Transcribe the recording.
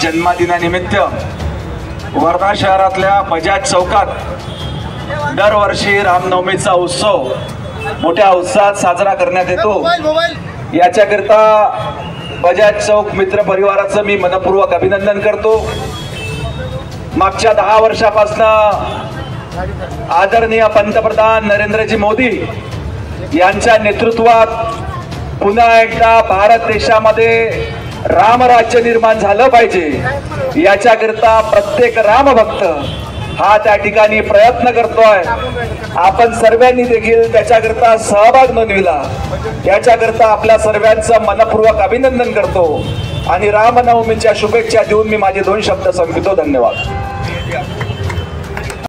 जन्मदिनानिमित्त वर्धा शहरातल्या बजाज चौकात दरवर्षी रामनवमीचा उत्सव मोठ्या उत्साहात साजरा करण्यात येतो। याच्याकरता बजाज चौक मित्र परिवाराचं मी मनपूर्वक अभिनंदन करतो। मागच्या 10 वर्षापासून आदरणीय पंतप्रधान नरेंद्रजी मोदी यांच्या नेतृत्वात पुन्हा एकदा भारत देशामध्ये रामराज्य निर्माण झालं पाहिजे याच्याकरता प्रत्येक रामभक्त हा त्या ठिकाणी प्रयत्न करतोय। आपण सर्वांनी देखील त्याच्याकरता सहभाग नोंदविला, याच्याकरता आपल्या सर्वांचं मनपूर्वक अभिनंदन करतो आणि रामनवमीच्या शुभेच्छा देऊन मी माझे 2 शब्द संपवितो। धन्यवाद।